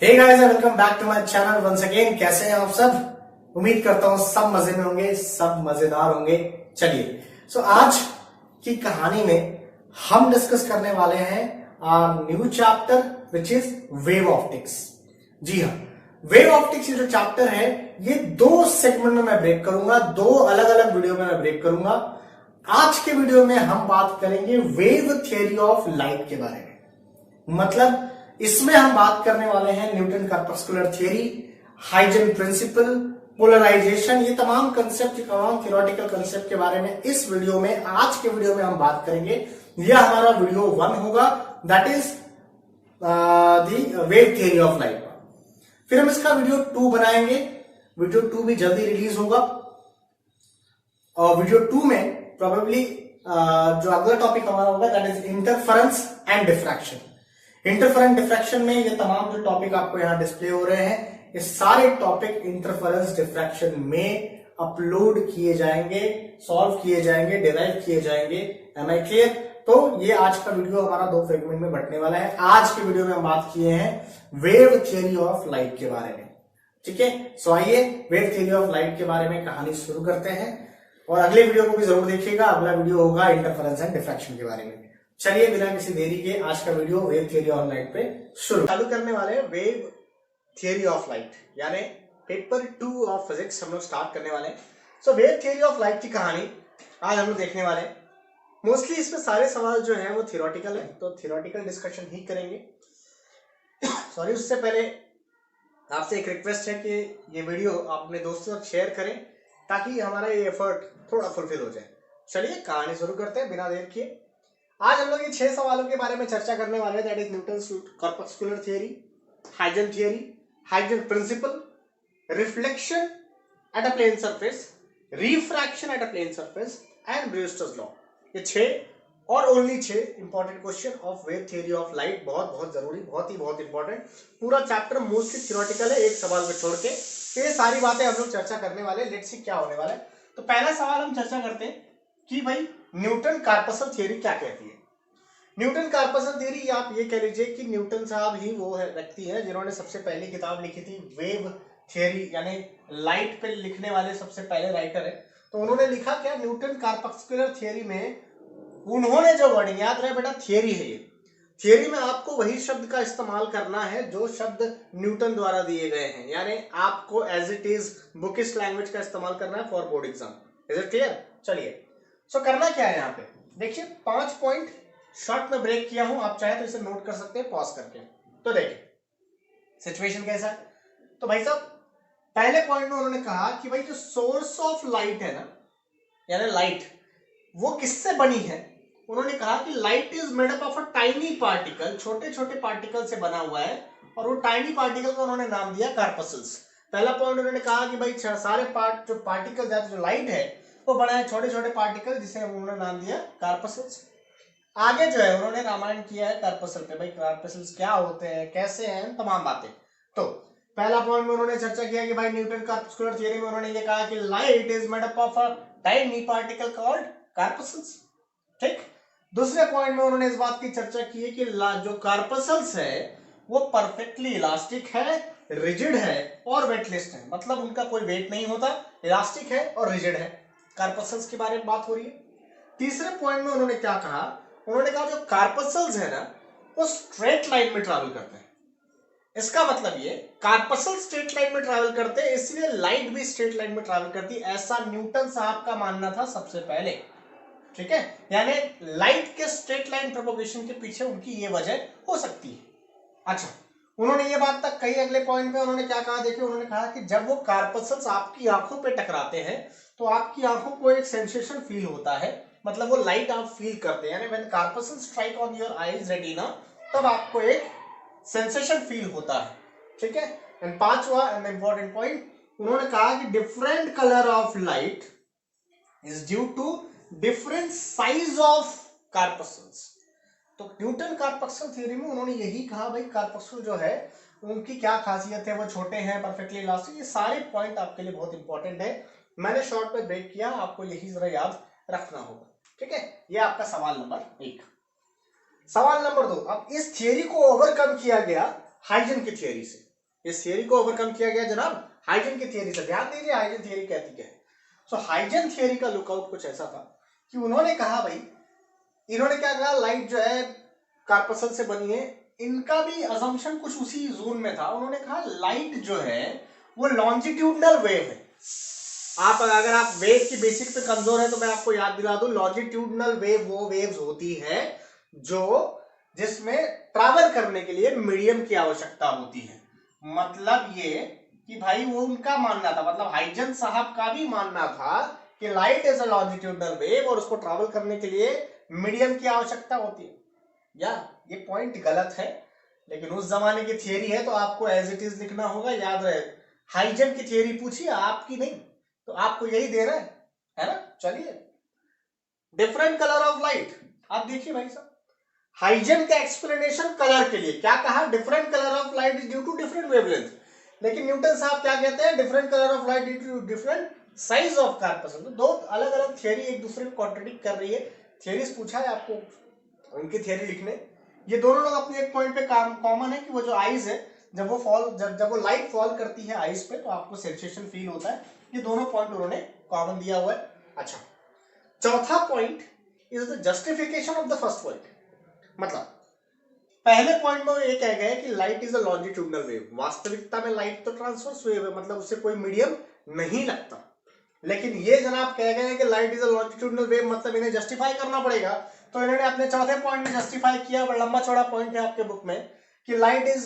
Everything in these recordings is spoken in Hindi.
Hey guys, welcome back to my channel once again. कैसे हैं आप सब? उम्मीद करता हूं सब मजे में होंगे, सब मजेदार होंगे। चलिए, आज की कहानी में हम डिस्कस करने वाले हैं new chapter which is wave optics. जी हाँ, वेव ऑप्टिक्स ये जो चैप्टर है ये दो सेगमेंट में मैं ब्रेक करूंगा, दो अलग अलग वीडियो में मैं ब्रेक करूंगा। आज के वीडियो में हम बात करेंगे वेव थियरी ऑफ लाइट के बारे में। मतलब इसमें हम बात करने वाले हैं Newton corpuscular theory, Huygens principle, polarization, ये तमाम कंसेप्ट, तमाम थ्योरेटिकल कंसेप्ट के बारे में इस वीडियो में, आज के वीडियो में हम बात करेंगे। यह हमारा वीडियो 1 होगा, that is the wave theory of light. फिर हम इसका वीडियो 2 बनाएंगे। वीडियो 2 भी जल्दी रिलीज होगा और वीडियो 2 में प्रोबेबली जो अगला टॉपिक हमारा होगा that is interference and diffraction. Interference diffraction में ये तमाम जो टॉपिक आपको यहां डिस्प्ले हो रहे हैं, ये सारे टॉपिक इंटरफेरेंस डिफ्रैक्शन में अपलोड किए जाएंगे, सॉल्व किए जाएंगे, डिराइव किए जाएंगे। Am I clear? तो ये आज का वीडियो हमारा 2 सेगमेंट में बंटने वाला है। आज के वीडियो में हम बात किए हैं वेव थियरी ऑफ लाइट के बारे में। ठीक है, आइए वेव थियरी ऑफ लाइट के बारे में कहानी शुरू करते हैं और अगले वीडियो को भी जरूर देखिएगा। अगला वीडियो होगा इंटरफेरेंस एंड डिफ्रैक्शन के बारे में। चलिए बिना किसी देरी के आज का video wave theory of light पे शुरू चालू करने वाले हैं। वेव थियरी ऑफ लाइट यानी पेपर 2 ऑफ फिजिक्स हम लोग स्टार्ट करने वाले हैं। वेव थियरी ऑफ लाइट की कहानी आज हम लोग देखने वाले हैं। मोस्टली इसमें सारे सवाल जो है वो थियोरेटिकल है, तो थियोरेटिकल डिस्कशन ही करेंगे। सॉरी, उससे पहले आपसे एक रिक्वेस्ट है कि ये वीडियो आप अपने दोस्तों तक शेयर करें ताकि हमारा ये एफर्ट थोड़ा फुलफिल हो जाए। चलिए कहानी शुरू करते हैं बिना देर किए। आज हम लोग ये 6 सवालों के बारे में चर्चा करने वाले हैं, that is Newton's corpuscular theory, Huygens theory, Huygens principle, reflection at a plane surface, refraction at a plane surface and Brewster's law. ये 6 और only 6 important question of wave theory of light. बहुत जरूरी, बहुत इंपॉर्टेंट। पूरा चैप्टर मोस्टली थ्योरेटिकल है, एक सवाल को छोड़ के। ये सारी बातें हम लोग चर्चा करने वाले। लेट्स सी क्या होने वाला है। तो पहला सवाल हम चर्चा करते हैं कि भाई न्यूटन कॉर्पसल थियरी क्या कहती है। न्यूटन कॉर्पसल थियरी, आप ये कह लीजिए कि न्यूटन साहब ही वो है व्यक्ति है जिन्होंने सबसे पहली किताब लिखी थी वेव थियरी, यानी लाइट पे लिखने वाले सबसे पहले राइटर है। तो उन्होंने लिखा क्या, न्यूटन कॉर्पस्कुलर थियरी में उन्होंने जो वर्डिंग, याद रहे बेटा थियरी है ये, थियरी में आपको वही शब्द का इस्तेमाल करना है जो शब्द न्यूटन द्वारा दिए गए हैं, यानी आपको as it is bookish language का इस्तेमाल करना है for board exam. Is it clear? चलिए, करना क्या है यहाँ पे, देखिए 5 पॉइंट शॉर्ट में ब्रेक किया हूं, आप चाहे तो इसे नोट कर सकते हैं पॉज करके। तो देखिए सिचुएशन कैसा है। तो भाई साहब पहले पॉइंट में उन्होंने कहा कि भाई जो सोर्स ऑफ लाइट है ना, यानी लाइट, वो किससे बनी है। उन्होंने कहा कि light is made up of a tiny particle, छोटे छोटे पार्टिकल से बना हुआ है, और वो टाइनी पार्टिकल का उन्होंने नाम दिया कॉर्पसल्स। पहला पॉइंट उन्होंने कहा कि भाई सारे जो पार्टिकल, जो लाइट है वो बना है छोटे छोटे पार्टिकल, जिसे उन्होंने नाम दिया कॉर्पसल्स। आगे जो है उन्होंने रामायण किया है कॉर्पसल पे, भाई कॉर्पसल्स क्या होते हैं, कैसे हैं, तमाम बातें। तो पहला पॉइंट में उन्होंने चर्चा किया कि भाई न्यूटन कॉर्पस्कुलर थियरी में उन्होंने ये कहा कि light is made up of a tiny particle called corpuscles. ठीक। दूसरे पॉइंट में उन्होंने इस बात की चर्चा की है कि जो कॉर्पसल्स है वो परफेक्टली इलास्टिक है, रिजिड है और वेटलेस है, मतलब उनका कोई वेट नहीं होता, इलास्टिक है और रिजिड है। कॉर्पसल्स के बारे में बात हो रही है। तीसरे पॉइंट में उन्होंने क्या कहा, उन्होंने कहा जो कॉर्पसल्स है ना वो स्ट्रेट लाइन में ट्रैवल करते हैं। इसका मतलब ये कॉर्पसल स्ट्रेट लाइन में ट्रैवल करते हैं, इसलिए लाइट भी स्ट्रेट लाइन में ट्रैवल करती है, ऐसा न्यूटन साहब का मानना था सबसे पहले। ठीक है, यानी लाइट के स्ट्रेट लाइन प्रोपगेशन के पीछे उनकी ये वजह हो सकती है। अच्छा, उन्होंने ये बात तक कही। अगले पॉइंट में उन्होंने क्या कहा, देखिए उन्होंने कहा कि जब वो कॉर्पसल्स आपकी आंखों पे टकराते हैं तो आपकी आंखों को एक सेंसेशन फील होता है, मतलब वो लाइट आप फील करते हैं, यानी when corpuscles strike on your eyes retina, तब आपको एक सेंसेशन फील होता है। ठीक है। एंड पांचवा एंड इंपॉर्टेंट पॉइंट, उन्होंने कहा कि different colour of light is due to different size of corpuscles. तो न्यूटन कॉर्पस्कुलर थ्योरी में उन्होंने यही कहा भाई कॉर्पस्कुल जो है उनकी क्या खासियत है, वो छोटे हैं, परफेक्टली इलास्टिक। ये सारे पॉइंट आपके लिए बहुत इंपॉर्टेंट है, मैंने शॉर्ट में ब्रेक किया, आपको यही जरा याद रखना होगा। ठीक है, ये आपका सवाल नंबर 1। सवाल नंबर 2, अब इस थियरी को ओवरकम किया गया हाइजन की थियरी से। इस थियरी को ओवरकम किया गया जनाब हाइजन की थियरी से। ध्यान दीजिए हाइजन थियरी कहती क्या है। सो हाइजन थियरी का लुकआउट कुछ ऐसा था कि उन्होंने कहा भाई, इन्होंने क्या कहा, लाइट जो है कार्पसल से बनी है, इनका भी अजम्पशन कुछ उसी जोन में था। उन्होंने कहा लाइट जो है वो लॉन्जिट्यूडनल वेव है। अगर आप वेव की बेसिक पे कमजोर है तो मैं आपको याद दिला दूं, लॉन्जिट्यूडनल वेव वो वेव्स होती है जिसमें ट्रैवल करने के लिए मीडियम की आवश्यकता होती है। मतलब ये कि भाई वो उनका मानना था, मतलब हाइजन साहब का भी मानना था कि light is a longitudinal wave और उसको ट्रैवल करने के लिए मीडियम की आवश्यकता होती है। या ये पॉइंट गलत है, लेकिन उस जमाने की थियरी है तो आपको एज इट इज लिखना होगा, याद रहे। हाइजन की थियरी पूछिए, आपकी नहीं, तो आपको यही दे रहा है ना। चलिए, डिफरेंट कलर ऑफ लाइट, आप देखिए भाई साहब, हाइजन का एक्सप्लेनेशन कलर के लिए क्या कहा, different colour of light is due to different wavelength. लेकिन न्यूटन साहब क्या कहते हैं, different colour of light due to different size of corpuscle. तो दो अलग अलग थियरी एक दूसरे को कॉन्ट्रडिक्ट कर रही है। थियरीज पूछा है आपको, उनकी थियरी लिखने, ये दोनों लोग अपने एक पॉइंट पे कॉमन है कि वो जो आइज है, जब वो लाइट फॉल करती है आइज पे तो आपको सेंसेशन फील होता है। ये दोनों पॉइंट उन्होंने कॉमन दिया हुआ है। अच्छा, चौथा point is the justification of the first point. मतलब पहले पॉइंट में ये कह गए कि light is a longitudinal wave. वास्तविकता में लाइट तो ट्रांसवर्स वेव है, मतलब उससे कोई मीडियम नहीं लगता। लेकिन ये जनाब कह गए कि light is a longitudinal wave, मतलब इन्हें जस्टिफाई करना पड़ेगा। तो इन्होंने अपने चौथे पॉइंट में जस्टिफाई किया, लंबा चौड़ा पॉइंट है आपके बुक में, कि light is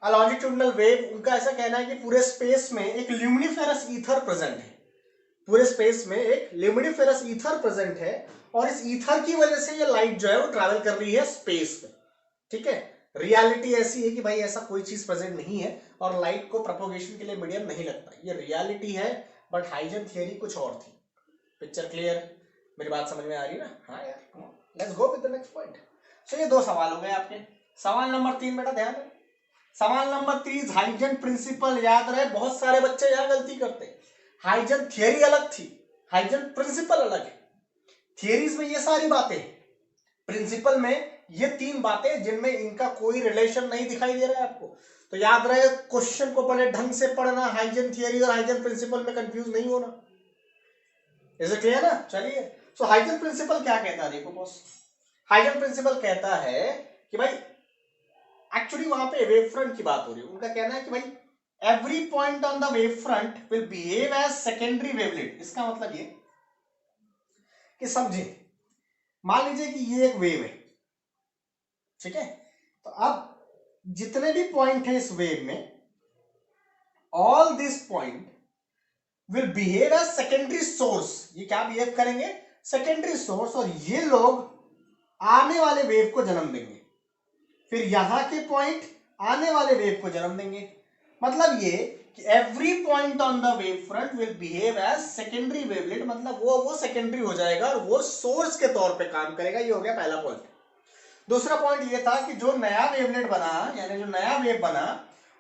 a longitudinal wave. उनका ऐसा कहना है कि पूरे स्पेस में एक ल्यूमिनिफेरस ईथर प्रेजेंट है, पूरे स्पेस में एक ल्यूमिनिफेरस ईथर प्रेजेंट है, और इस ईथर की वजह से ये लाइट जो है वो ट्रैवल कर रही है स्पेस में। ठीक है, रियलिटी ऐसी है कि भाई ऐसा कोई चीज प्रेजेंट नहीं है और लाइट को प्रोपोगेशन के लिए मीडियम नहीं लगता, ये रियलिटी है। बट हाइजन थियरी कुछ और थी। पिक्चर क्लियर, मेरी बात समझ में आ रही है ना? हाँ यार, let's go with the next point. So ये दो सवाल हो गए आपके। सवाल नंबर 3 बेटा ध्यान रहे, सवाल नंबर 3 हाइजन प्रिंसिपल। याद रहे, बहुत सारे बच्चे यहां गलती करते हैं। हाइजन थियरी अलग थी, हाइजन प्रिंसिपल अलग है। थियरीज में ये सारी बातें, प्रिंसिपल में ये 3 बातें जिनमें इनका कोई रिलेशन नहीं दिखाई दे रहा है आपको। तो याद रहे, क्वेश्चन को पहले ढंग से पढ़ना, हाइजन थियरी और हाइजन प्रिंसिपल में कंफ्यूज नहीं होना। इज इट क्लियर ना? चलिए, सो हाइजन प्रिंसिपल क्या कहता है, देखो बॉस, हाइजन प्रिंसिपल कहता है कि भाई एक्चुअली वहां पे वेव फ्रंट की बात हो रही है। उनका कहना है कि भाई every point on the wave front will behave as secondary wavelet. इसका मतलब ये कि समझे, मान लीजिए कि ये एक वेव है, ठीक है, तो अब जितने भी पॉइंट है इस वेव में, all this point will behave as secondary source. ये क्या बिहेव करेंगे? Secondary source. और ये लोग आने वाले वेव को जन्म देंगे, फिर यहां के पॉइंट आने वाले वेव को जन्म देंगे। मतलब ये कि every point on the wave front will behave as secondary wavelet, मतलब वो सेकेंडरी हो जाएगा और वो सोर्स के तौर पे काम करेगा। ये हो गया पहला पॉइंट। दूसरा पॉइंट ये था कि जो नया वेवलेट बना, यानी जो नया वेव बना,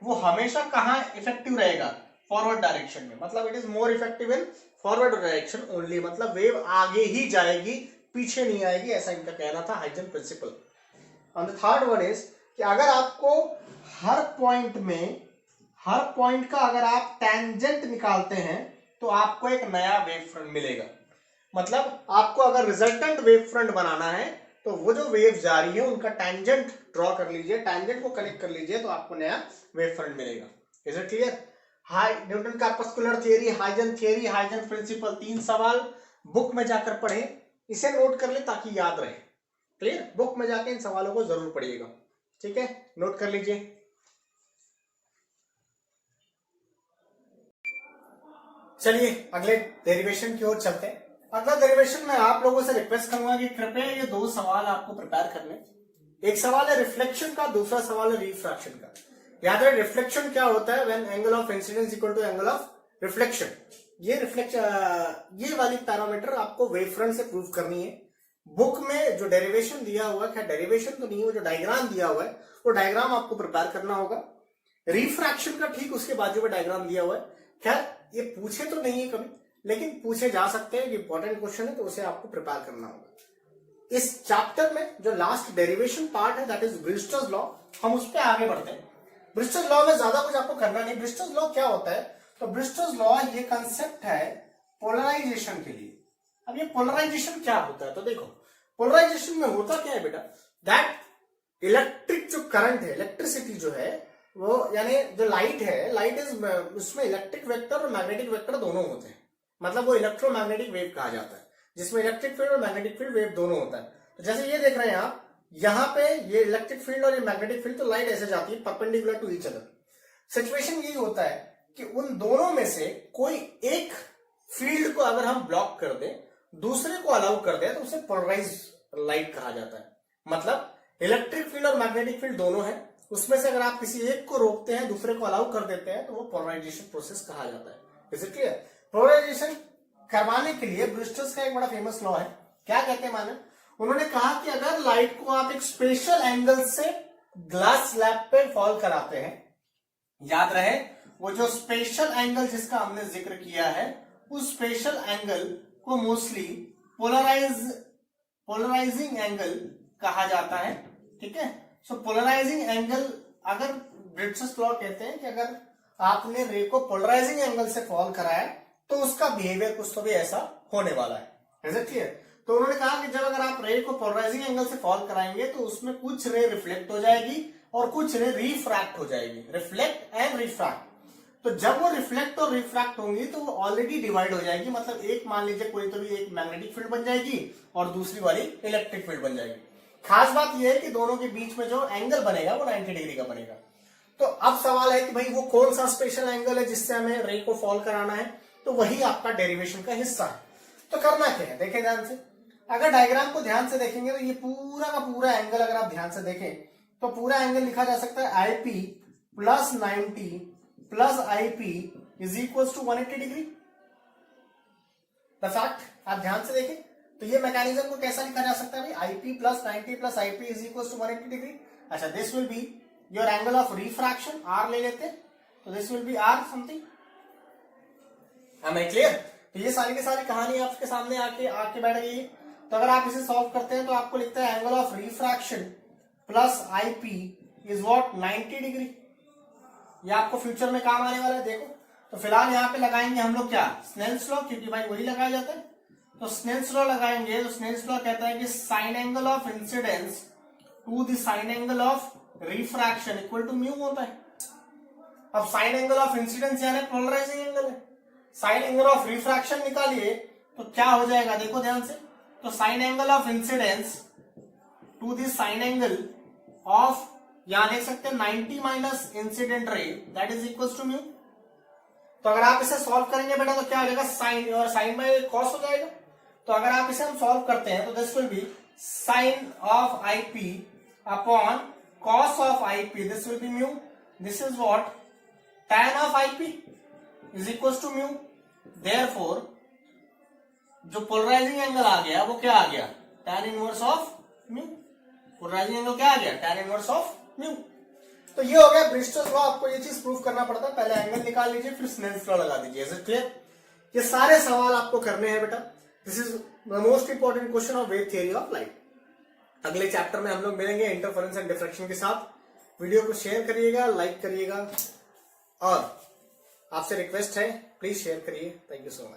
वो हमेशा कहां इफेक्टिव रहेगा? फॉरवर्ड डायरेक्शन में। मतलब it is more effective in forward direction only, मतलब वेव आगे ही जाएगी, पीछे नहीं आएगी, ऐसा इनका कहना था हाइजन प्रिंसिपल। और द थर्ड वन इज कि अगर आपको हर पॉइंट का अगर आप टेंजेंट निकालते हैं तो आपको एक नया वेव फ्रंट मिलेगा। मतलब आपको अगर रिजल्टेंट वेव फ्रंट बनाना है तो वो जो वेव जा रही है उनका टेंजेंट ड्रॉ कर लीजिए, टेंजेंट को कनेक्ट कर लीजिए, तो आपको नया वेव फ्रंट मिलेगा। Is it clear? Hi Newton corpuscular theory, Huygens principle, 3 सवाल बुक में जाकर पढ़े, इसे नोट कर ले ताकि याद रहे। क्लियर? बुक में जाके इन सवालों को जरूर पढ़िएगा, ठीक है, नोट कर लीजिए। चलिए अगले डेरिवेशन की ओर चलते हैं। अगला डेरिवेशन में आप लोगों से रिक्वेस्ट करूंगा कि कृपया ये 2 सवाल आपको प्रिपेयर कर लें। एक सवाल है रिफ्लेक्शन का, दूसरा सवाल है रिफ्रैक्शन का। याद रहे, रिफ्लेक्शन क्या होता है? When angle of incidence equal to angle of reflection. ये वाली पैरामीटर आपको वेव फ्रंट से प्रूव करनी है। बुक में जो डेरिवेशन दिया हुआ है, डेरिवेशन तो नहीं, वो जो डायग्राम दिया हुआ है वो डायग्राम आपको प्रिपेयर करना होगा। रिफ्रैक्शन का ठीक उसके बाजू में डायग्राम दिया हुआ है। खैर ये पूछे तो नहीं है कभी, लेकिन पूछे जा सकते हैं, इंपॉर्टेंट क्वेश्चन है, तो उसे आपको प्रिपेयर करना होगा। इस चैप्टर में जो लास्ट डेरिवेशन पार्ट है दैट इज व्हिर्स्टर्स लॉ, हम उस पर आगे बढ़ते हैं। ब्रिस्टल्स लॉ में ज्यादा कुछ आपको करना नहीं। ब्रिस्टल्स लॉ क्या होता है, तो ब्रिस्टल्स लॉ ये कंसेप्ट है पोलराइजेशन के लिए। अब ये पोलराइजेशन क्या होता है, तो देखो पोलराइजेशन में होता क्या है बेटा, दैट इलेक्ट्रिक जो करंट है, इलेक्ट्रिसिटी जो है वो, यानी जो लाइट है, लाइट इज, उसमें इलेक्ट्रिक वेक्टर और मैग्नेटिक वेक्टर दोनों होते हैं, मतलब वो इलेक्ट्रोमैग्नेटिक वेव कहा जाता है, जिसमें इलेक्ट्रिक फील्ड और मैग्नेटिक फील्ड वेव दोनों होता है। तो जैसे ये देख रहे हैं आप, यहाँ पे ये इलेक्ट्रिक फील्ड और ये मैग्नेटिक फील्ड, तो लाइट ऐसे जाती है perpendicular to each other. Situation यही होता है कि उन दोनों में से कोई एक फील्ड को अगर हम ब्लॉक कर दें, दूसरे को अलाउ कर दें, तो उसे पोलराइज लाइट कहा जाता है। मतलब इलेक्ट्रिक फील्ड और मैग्नेटिक फील्ड दोनों है, उसमें से अगर आप किसी एक को रोकते हैं, दूसरे को अलाउ कर देते हैं, तो वो पोलराइजेशन प्रोसेस कहा जाता है। Is it clear? पोलराइजेशन करवाने के लिए ब्रिस्टल्स का एक बड़ा फेमस लॉ है। क्या कहते हैं माने, उन्होंने कहा कि अगर लाइट को आप एक स्पेशल एंगल से ग्लास स्लैब पे फॉल कराते हैं, याद रहे वो जो स्पेशल एंगल जिसका हमने जिक्र किया है, उस स्पेशल एंगल को मोस्टली पोलराइजिंग एंगल कहा जाता है। ठीक है, सो पोलराइजिंग एंगल, अगर ब्रिस्टल्स लॉ कहते हैं कि अगर आपने रे को पोलराइजिंग एंगल से फॉल कराया तो उसका बिहेवियर कुछ तो भी ऐसा होने वाला है। Is it clear? तो उन्होंने कहा कि जब अगर आप रे को पोलराइजिंग एंगल से फॉल कराएंगे तो उसमें कुछ रे रिफ्लेक्ट हो जाएगी और कुछ रे रिफ्रैक्ट हो जाएगी, रिफ्लेक्ट एंड रिफ्रैक्ट। तो जब वो रिफ्लेक्ट और रिफ्रैक्ट होंगी तो वो ऑलरेडी डिवाइड हो जाएगी, मतलब एक मान लीजिए कोई तो भी एक मैग्नेटिक फील्ड बन जाएगी और दूसरी वाली इलेक्ट्रिक फील्ड बन जाएगी। खास बात यह है कि दोनों के बीच में जो एंगल बनेगा वो 90 डिग्री का बनेगा। तो अब सवाल है कि भाई वो कौन सा स्पेशल एंगल है जिससे हमें रे को फॉल कराना है, तो वही आपका डेरिवेशन का हिस्सा है। तो करना क्या है, देखें ध्यान से। अगर डायग्राम को ध्यान से देखेंगे तो ये पूरा का पूरा एंगल अगर आप ध्यान से देखें तो पूरा एंगल लिखा जा सकता है IP plus 90 plus IP is equal to 180 degree. The fact आप ध्यान से देखें तो ये मैकेनिज्म को कैसा लिखा जा सकता है भाई, IP plus 90 plus IP is equal to 180 degree. अच्छा, this will be your angle of refraction, r ले लेते हैं, तो this will be r something. हमें क्लियर? तो ये सारी की सारी कहानी आपके सामने आके बैठ गई है। तो अगर आप इसे सॉल्व करते हैं तो आपको लिखता है angle of refraction plus IP is what 90 degree. ये आपको फ्यूचर में काम आने वाला है। देखो, तो फिलहाल यहाँ पे लगाएंगे हम लोग क्या, स्नेल्स लॉ, क्योंकि भाई वही लगाया जाता है। तो स्नेल्स लॉ लगाएंगे, तो स्नेल्स लॉ कहता है कि sine angle of incidence to the sine angle of refraction equal to mu होता है। अब साइन एंगल ऑफ इंसिडेंस यानी पोलराइजिंग एंगल है, साइन एंगल ऑफ रिफ्रैक्शन निकालिए तो क्या हो जाएगा, देखो ध्यान से। तो sine angle of incidence to the sine angle of, यहां देख सकते हैं 90 minus incident ray that is equal to mu. तो अगर आप इसे सॉल्व करेंगे बेटा तो क्या हो जाएगा, साइन और साइन बाय कॉस हो जाएगा। तो अगर आप इसे हम सॉल्व करते हैं तो this will be sine of IP upon cos of IP, this will be mu. This is what tan of IP is equal to mu. Therefore जो पोलराइजिंग एंगल आ गया वो क्या आ गया, tan inverse of mu. Polarizing angle क्या आ गया, tan इनवर्स ऑफ म्यू। तो ये हो गया ब्रिस्टल्स लॉ। आपको ये चीज प्रूव करना पड़ता है, पहले एंगल निकाल लीजिए फिर स्नेल्स लॉ लगा दीजिए। Is it clear? ये सारे सवाल आपको करने हैं बेटा। This is the most important question of wave theory of light. अगले चैप्टर में हम लोग मिलेंगे इंटरफेरेंस एंड डिफ्रैक्शन के साथ। वीडियो को शेयर करिएगा, लाइक करिएगा और आपसे रिक्वेस्ट है प्लीज शेयर करिए। Thank you so much.